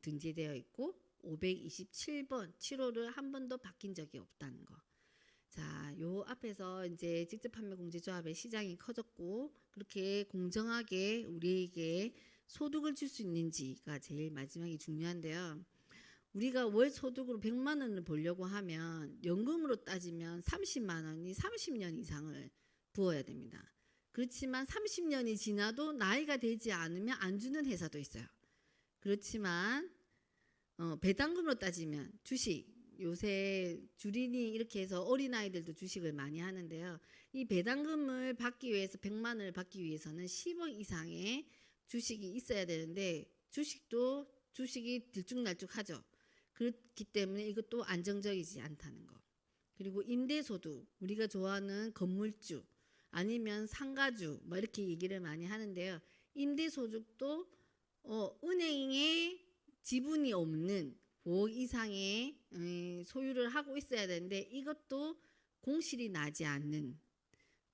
등재되어 있고 527번 7호를 한 번도 바뀐 적이 없다는 거. 자, 요 앞에서 이제 직접 판매 공제조합의 시장이 커졌고 그렇게 공정하게 우리에게 소득을 줄 수 있는지가 제일 마지막에 중요한데요. 우리가 월 소득으로 100만 원을 벌려고 하면 연금으로 따지면 30만 원이 30년 이상을 부어야 됩니다. 그렇지만 30년이 지나도 나이가 되지 않으면 안 주는 회사도 있어요. 그렇지만 배당금으로 따지면 주식, 요새 주린이 이렇게 해서 어린아이들도 주식을 많이 하는데요. 이 배당금을 받기 위해서 100만 원을 받기 위해서는 10억 이상의 주식이 있어야 되는데 주식이 들쭉날쭉하죠. 그렇기 때문에 이것도 안정적이지 않다는 거. 그리고 임대소득, 우리가 좋아하는 건물주 아니면 상가주 뭐 이렇게 얘기를 많이 하는데요. 임대소득도 은행에 지분이 없는 5억 이상의 소유를 하고 있어야 되는데 이것도 공실이 나지 않는,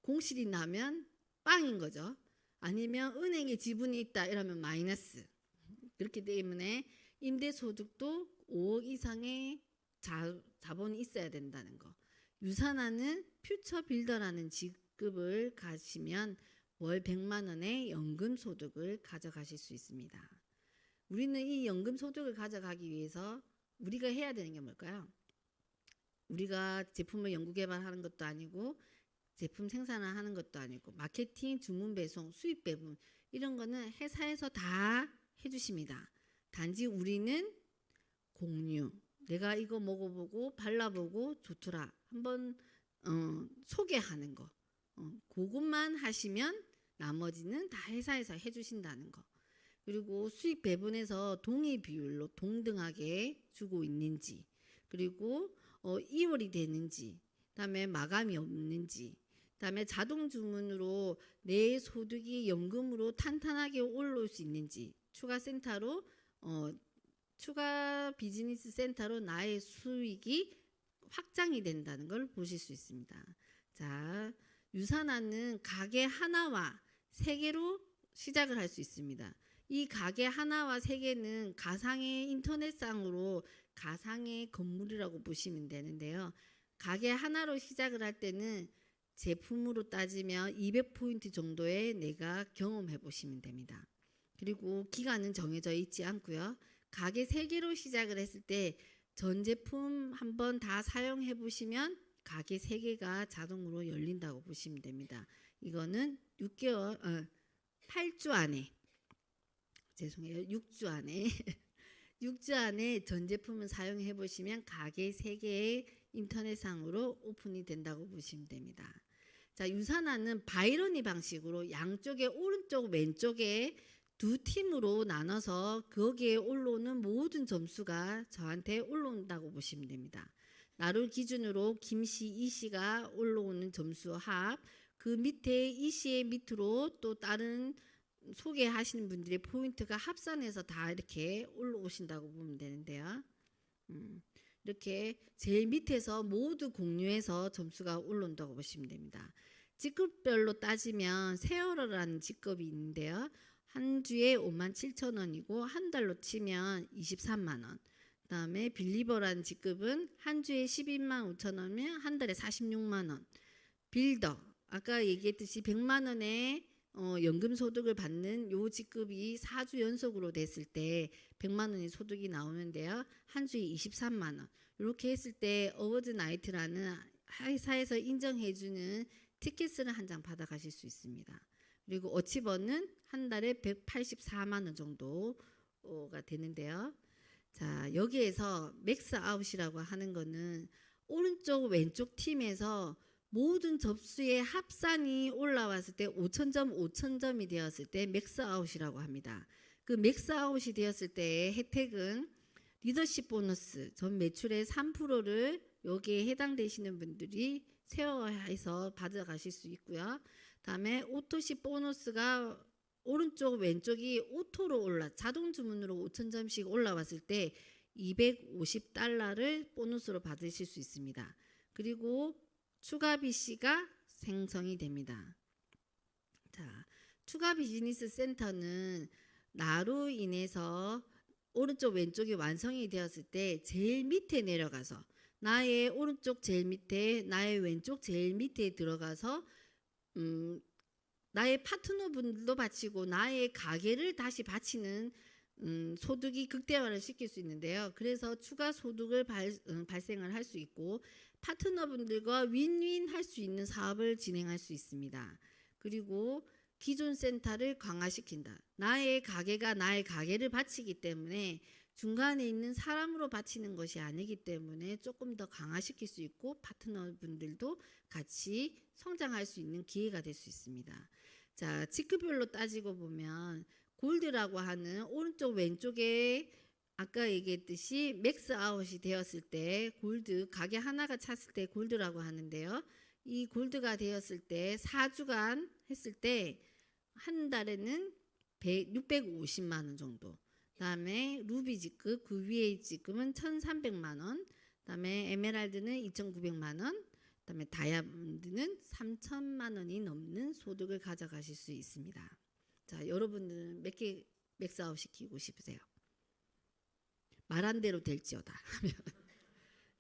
공실이 나면 빵인 거죠. 아니면 은행에 지분이 있다 이러면 마이너스. 그렇기 때문에 임대소득도 5억 이상의 자본이 있어야 된다는 거. 유산화는 퓨처 빌더라는 직급을 가시면 월 100만 원의 연금 소득을 가져가실 수 있습니다. 우리는 이 연금 소득을 가져가기 위해서 우리가 해야 되는 게 뭘까요? 우리가 제품을 연구 개발하는 것도 아니고 제품 생산을 하는 것도 아니고 마케팅, 주문 배송, 수입 배분 이런 거는 회사에서 다 해주십니다. 단지 우리는 공유, 내가 이거 먹어보고 발라보고 좋더라 한번 소개하는 거, 그것만 하시면 나머지는 다 회사에서 해주신다는 거. 그리고 수익 배분에서 동의 비율로 동등하게 주고 있는지, 그리고 2월이 되는지, 그다음에 마감이 없는지, 그다음에 자동 주문으로 내 소득이 연금으로 탄탄하게 올라올 수 있는지, 추가 비즈니스 센터로 나의 수익이 확장이 된다는 걸 보실 수 있습니다. 자, 유산화는 가게 하나와 3개로 시작을 할 수 있습니다. 이 가게 하나와 세 개는 가상의 인터넷상으로 가상의 건물이라고 보시면 되는데요. 가게 하나로 시작을 할 때는 제품으로 따지면 200포인트 정도의 내가 경험해 보시면 됩니다. 그리고 기간은 정해져 있지 않고요. 가게 3개로 시작을 했을 때 전 제품 한번 다 사용해 보시면 가게 3개가 자동으로 열린다고 보시면 됩니다. 이거는 8주 안에, 죄송해요. 6주 안에 6주 안에 전 제품을 사용해 보시면 가게 3개의 인터넷상으로 오픈이 된다고 보시면 됩니다. 자, 유산화는 바이러니 방식으로 양쪽에 오른쪽 왼쪽에 2팀으로 나눠서 거기에 올라오는 모든 점수가 저한테 올라온다고 보시면 됩니다. 나를 기준으로 김씨, 이씨가 올라오는 점수 합, 그 밑에 이씨의 밑으로 또 다른 소개하시는 분들의 포인트가 합산해서 다 이렇게 올라오신다고 보면 되는데요. 이렇게 제일 밑에서 모두 공유해서 점수가 올라온다고 보시면 됩니다. 직급별로 따지면 세월호라는 직급이 있는데요. 한 주에 57,000원이고 한 달로 치면 23만원. 그 다음에 빌리버라는 직급은 한 주에 125,000원이면 한 달에 46만원. 빌더, 아까 얘기했듯이 100만원의 연금 소득을 받는 요 직급이 4주 연속으로 됐을 때 100만 원의 소득이 나오는데요. 한 주에 23만 원. 이렇게 했을 때 어워드 나이트라는 회사에서 인정해주는 티켓을 한 장 받아가실 수 있습니다. 그리고 어치버는 한 달에 184만 원 정도가 되는데요. 자, 여기에서 맥스 아웃이라고 하는 거는 오른쪽 왼쪽 팀에서 모든 접수의 합산이 올라왔을 때 5,000점이 되었을 때 맥스아웃이라고 합니다. 그 맥스아웃이 되었을 때의 혜택은 리더십 보너스, 전 매출의 3%를 여기에 해당되시는 분들이 세워해서 받아가실 수 있고요. 다음에 오토십 보너스가 오른쪽 왼쪽이 오토로 자동 주문으로 5,000점씩 올라왔을 때 250달러를 보너스로 받으실 수 있습니다. 그리고 추가 BC가 생성이 됩니다. 자, 추가 비즈니스 센터는 나로 인해서 오른쪽 왼쪽이 완성이 되었을 때 제일 밑에 내려가서 나의 오른쪽 제일 밑에 나의 왼쪽 제일 밑에 들어가서 나의 파트너분들도 바치고 나의 가게를 다시 바치는 소득이 극대화를 시킬 수 있는데요. 그래서 추가 소득을 발생을 할 수 있고 파트너분들과 윈윈 할 수 있는 사업을 진행할 수 있습니다. 그리고 기존 센터를 강화시킨다. 나의 가게가 나의 가게를 바치기 때문에 중간에 있는 사람으로 바치는 것이 아니기 때문에 조금 더 강화시킬 수 있고 파트너분들도 같이 성장할 수 있는 기회가 될 수 있습니다. 자, 직급별로 따지고 보면 골드라고 하는 오른쪽 왼쪽에 아까 얘기했듯이 맥스 아웃이 되었을 때 골드, 가게 하나가 찼을 때 골드라고 하는데요. 이 골드가 되었을 때 4주간 했을 때 한 달에는 650만 원 정도. 그다음에 루비 직급, 그 위에 직급은 1,300만 원. 그다음에 에메랄드는 2,900만 원. 그다음에 다이아몬드는 3,000만 원이 넘는 소득을 가져가실 수 있습니다. 자, 여러분들은 몇 개 맥스아웃 시키고 싶으세요? 말한 대로 될지어다 하면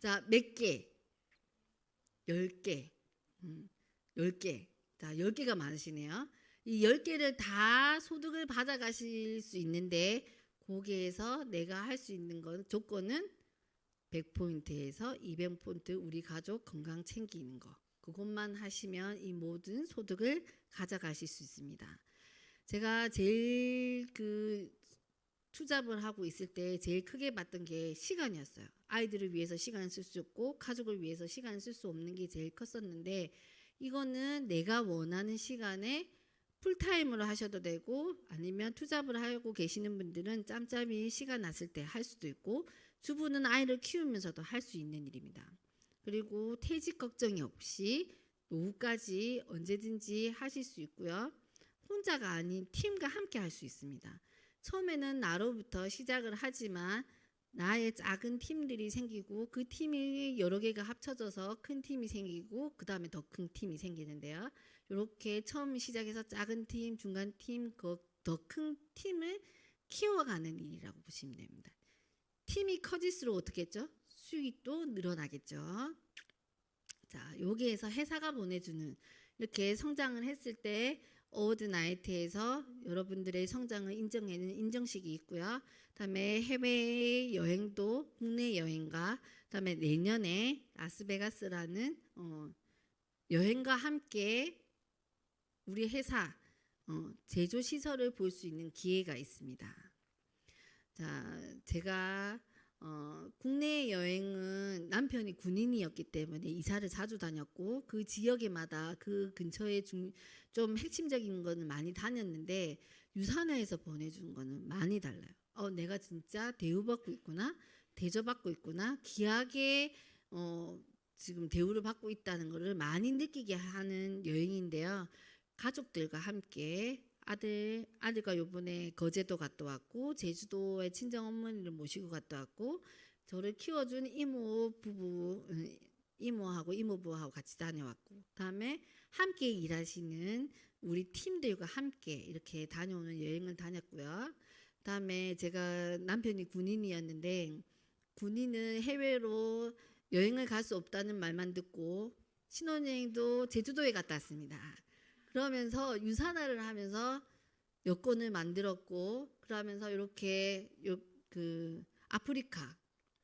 자, 몇 개? 10개. 10개. 자, 10개가 많으시네요. 이 10개를 다 소득을 받아가실 수 있는데 거기에서 내가 할 수 있는 건 조건은 100포인트에서 200포인트 우리 가족 건강 챙기는 거. 그것만 하시면 이 모든 소득을 가져가실 수 있습니다. 제가 제일 투잡을 하고 있을 때 제일 크게 봤던 게 시간이었어요. 아이들을 위해서 시간을 쓸 수 없고 가족을 위해서 시간을 쓸 수 없는 게 제일 컸었는데 이거는 내가 원하는 시간에 풀타임으로 하셔도 되고 아니면 투잡을 하고 계시는 분들은 짬짬이 시간 났을 때 할 수도 있고 주부는 아이를 키우면서도 할 수 있는 일입니다. 그리고 퇴직 걱정이 없이 노후까지 언제든지 하실 수 있고요. 혼자가 아닌 팀과 함께 할 수 있습니다. 처음에는 나로부터 시작을 하지만 나의 작은 팀들이 생기고 그 팀이 여러 개가 합쳐져서 큰 팀이 생기고 그 다음에 더 큰 팀이 생기는데요. 이렇게 처음 시작해서 작은 팀, 중간 팀, 더 큰 팀을 키워가는 일이라고 보시면 됩니다. 팀이 커질수록 어떻게 했죠? 수익도 늘어나겠죠. 자, 여기에서 회사가 보내주는 이렇게 성장을 했을 때 어워드 나이트에서 여러분들의 성장을 인정하는 인정식이 있고요. 그다음에 해외 여행도 국내 여행과 그다음에 내년에 라스베가스라는 여행과 함께 우리 회사 제조 시설을 볼 수 있는 기회가 있습니다. 자, 제가 국내 여행은 남편이 군인이었기 때문에 이사를 자주 다녔고 그 지역에마다 그 근처에 좀 핵심적인 거는 많이 다녔는데 유산화에서 보내준 거는 많이 달라요. 내가 진짜 대우받고 있구나, 대접받고 있구나, 귀하게 지금 대우를 받고 있다는 것을 많이 느끼게 하는 여행인데요. 가족들과 함께 아들과 요번에 거제도 갔다 왔고 제주도에 친정 어머니를 모시고 갔다 왔고 저를 키워준 이모하고 이모부하고 같이 다녀왔고 그다음에 함께 일하시는 우리 팀들과 함께 이렇게 다녀오는 여행을 다녔고요. 그다음에 제가 남편이 군인이었는데 군인은 해외로 여행을 갈 수 없다는 말만 듣고 신혼여행도 제주도에 갔다 왔습니다. 그러면서 유산화를 하면서 여권을 만들었고 그러면서 이렇게 그 아프리카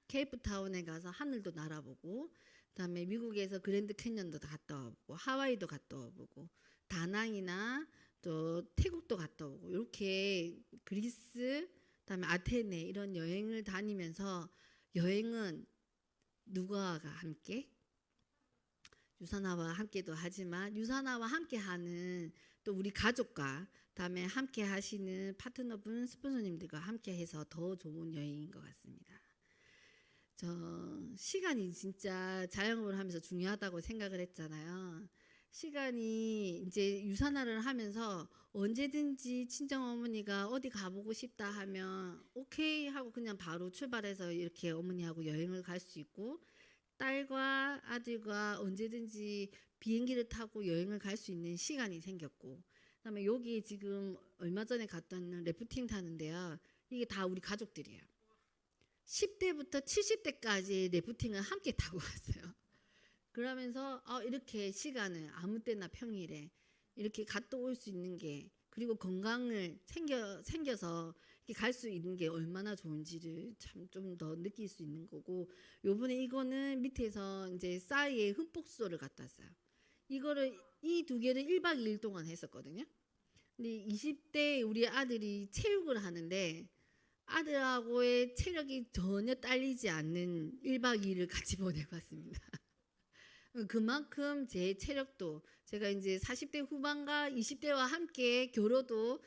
케이프타운에 가서 하늘도 날아보고 그다음에 미국에서 그랜드 캐년도 갔다 와보고 하와이도 갔다 와보고 다낭이나 또 태국도 갔다 오고 이렇게 그리스 그다음에 아테네 이런 여행을 다니면서 여행은 누구와 함께? 유산화와 함께도 하지만 유산화와 함께하는 또 우리 가족과 다음에 함께 하시는 파트너분 스폰서님들과 함께해서 더 좋은 여행인 것 같습니다. 저 시간이 진짜 자영업을 하면서 중요하다고 생각을 했잖아요. 시간이 이제 유산화를 하면서 언제든지 친정어머니가 어디 가보고 싶다 하면 오케이 하고 그냥 바로 출발해서 이렇게 어머니하고 여행을 갈 수 있고 딸과 아들과 언제든지 비행기를 타고 여행을 갈 수 있는 시간이 생겼고 그다음에 여기 지금 얼마 전에 갔던 래프팅 타는데요. 이게 다 우리 가족들이에요. 10대부터 70대까지 래프팅을 함께 타고 왔어요. 그러면서 이렇게 시간을 아무 때나 평일에 이렇게 갔다 올 수 있는 게 그리고 건강을 챙겨서 갈 수 있는 게 얼마나 좋은지를 참 좀 더 느낄 수 있는 거고 요번에 이거는 밑에서 이제 싸이의 흠뻑수소를 갖다 왔어요. 이거를 이 두 개를 1박 2일 동안 했었거든요. 근데 20대 우리 아들이 체육을 하는데 아들하고의 체력이 전혀 딸리지 않는 1박 2일을 같이 보내고 왔습니다. 그만큼 제 체력도 제가 이제 40대 후반과 20대와 함께 겨뤄도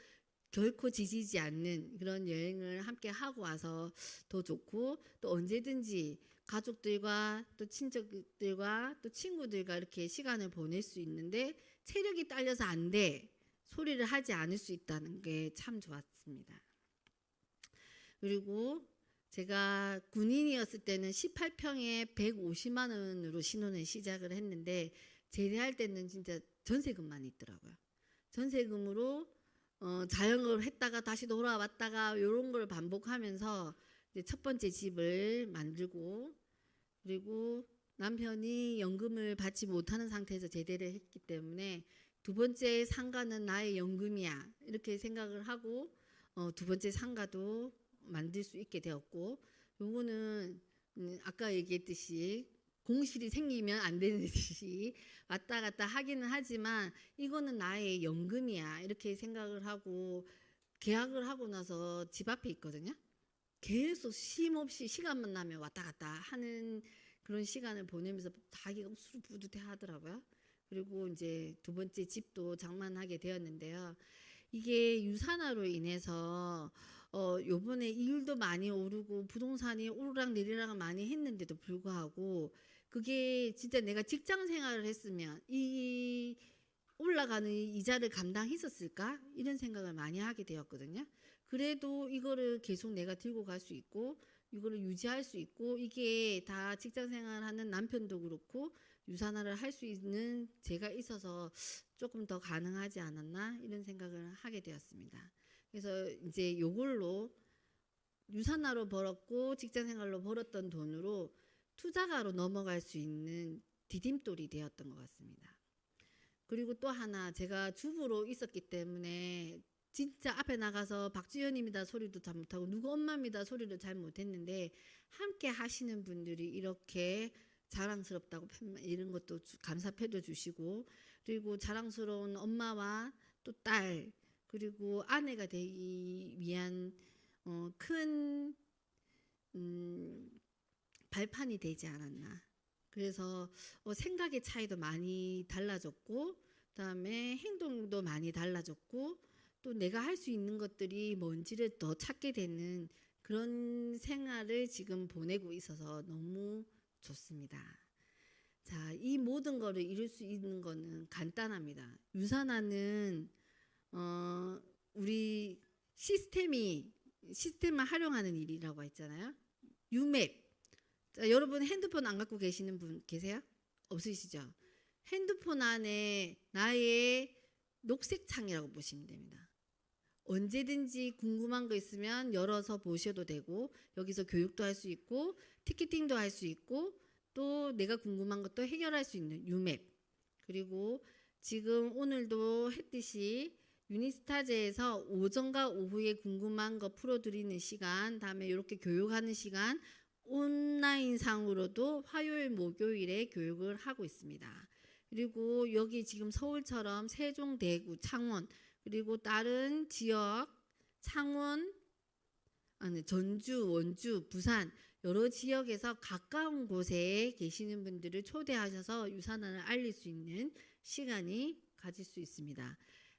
결코 지치지 않는 그런 여행을 함께 하고 와서 더 좋고 또 언제든지 가족들과 또 친척들과 또 친구들과 이렇게 시간을 보낼 수 있는데 체력이 딸려서 안 돼 소리를 하지 않을 수 있다는 게 참 좋았습니다. 그리고 제가 군인이었을 때는 18평에 150만 원으로 신혼을 시작을 했는데 제대할 때는 진짜 전세금만 있더라고요. 전세금으로 자영업을 했다가 다시 돌아왔다가 이런 걸 반복하면서 이제 첫 번째 집을 만들고 그리고 남편이 연금을 받지 못하는 상태에서 제대를 했기 때문에 두 번째 상가는 나의 연금이야 이렇게 생각을 하고 두 번째 상가도 만들 수 있게 되었고 요거는 아까 얘기했듯이 공실이 생기면 안 되는 듯이 왔다 갔다 하기는 하지만 이거는 나의 연금이야 이렇게 생각을 하고 계약을 하고 나서 집 앞에 있거든요. 계속 쉼없이 시간만 나면 왔다 갔다 하는 그런 시간을 보내면서 자기가 옥수수 뿌듯해 하더라고요. 그리고 이제 두 번째 집도 장만하게 되었는데요. 이게 유산화로 인해서 요번에 이율도 많이 오르고 부동산이 오르락내리락 많이 했는데도 불구하고 그게 진짜 내가 직장 생활을 했으면 이 올라가는 이자를 감당했었을까? 이런 생각을 많이 하게 되었거든요. 그래도 이거를 계속 내가 들고 갈 수 있고 이거를 유지할 수 있고 이게 다 직장 생활하는 남편도 그렇고 유산화를 할 수 있는 제가 있어서 조금 더 가능하지 않았나 이런 생각을 하게 되었습니다. 그래서 이제 요걸로 유산화로 벌었고 직장생활로 벌었던 돈으로 투자가로 넘어갈 수 있는 디딤돌이 되었던 것 같습니다. 그리고 또 하나, 제가 주부로 있었기 때문에 진짜 앞에 나가서 박주연입니다 소리도 잘 못하고 누구 엄마입니다 소리도 잘 못했는데, 함께 하시는 분들이 이렇게 자랑스럽다고 이런 것도 감사패도 주시고, 그리고 자랑스러운 엄마와 또 딸, 그리고 아내가 되기 위한 큰 발판이 되지 않았나. 그래서 생각의 차이도 많이 달라졌고, 그다음에 행동도 많이 달라졌고, 또 내가 할 수 있는 것들이 뭔지를 더 찾게 되는 그런 생활을 지금 보내고 있어서 너무 좋습니다. 자, 이 모든 거를 이룰 수 있는 거는 간단합니다. 유산화는 우리 시스템을 활용하는 일이라고 했잖아요. 유맵. 자, 여러분 핸드폰 안 갖고 계시는 분 계세요? 없으시죠? 핸드폰 안에 나의 녹색 창이라고 보시면 됩니다. 언제든지 궁금한 거 있으면 열어서 보셔도 되고, 여기서 교육도 할 수 있고 티켓팅도 할 수 있고, 또 내가 궁금한 것도 해결할 수 있는 유맵. 그리고 지금 오늘도 했듯이 유니스타제에서 오전과 오후에 궁금한 거 풀어드리는 시간, 다음에 이렇게 교육하는 시간 온라인상으로도 화요일 목요일에 교육을 하고 있습니다. 그리고 여기 지금 서울처럼 세종, 대구, 창원, 그리고 다른 지역 창원, 전주, 원주, 부산 여러 지역에서 가까운 곳에 계시는 분들을 초대하셔서 유산화를 알릴 수 있는 시간이 가질 수 있습니다.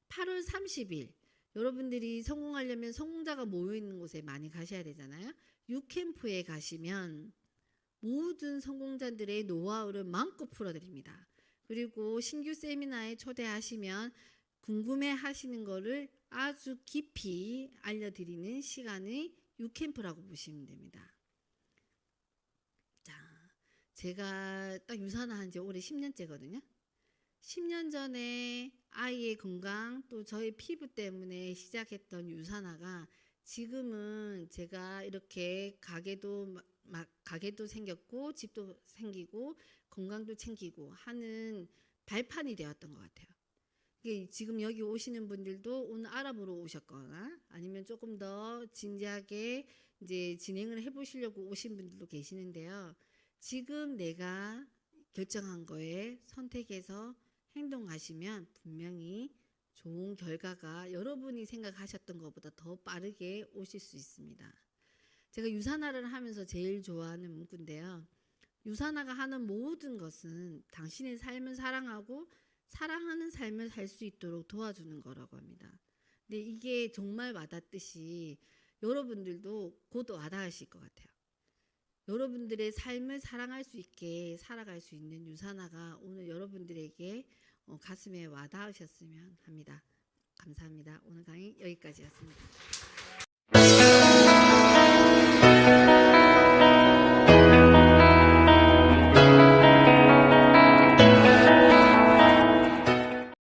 8월 30일 여러분들이 성공하려면 성공자가 모여있는 곳에 많이 가셔야 되잖아요. 유캠프에 가시면 모든 성공자들의 노하우를 마음껏 풀어드립니다. 그리고 신규 세미나에 초대하시면 궁금해 하시는 거를 아주 깊이 알려드리는 시간이 유캠프라고 보시면 됩니다. 자, 제가 딱 유산화 한 지 올해 10년째거든요. 10년 전에 아이의 건강, 또 저의 피부 때문에 시작했던 유산화가 지금은 제가 이렇게 가게도 생겼고 집도 생기고 건강도 챙기고 하는 발판이 되었던 것 같아요. 지금 여기 오시는 분들도 오늘 알아보러 오셨거나 아니면 조금 더 진지하게 이제 진행을 해보시려고 오신 분들도 계시는데요. 지금 내가 결정한 거에 선택해서 행동하시면 분명히 좋은 결과가 여러분이 생각하셨던 것보다 더 빠르게 오실 수 있습니다. 제가 유산화를 하면서 제일 좋아하는 문구인데요. 유산화가 하는 모든 것은 당신의 삶을 사랑하고 사랑하는 삶을 살 수 있도록 도와주는 거라고 합니다. 근데 이게 정말 와닿듯이 여러분들도 곧 와닿으실 것 같아요. 여러분들의 삶을 사랑할 수 있게 살아갈 수 있는 유산화가 오늘 여러분들에게 가슴에 와닿으셨으면 합니다. 감사합니다. 오늘 강의 여기까지였습니다.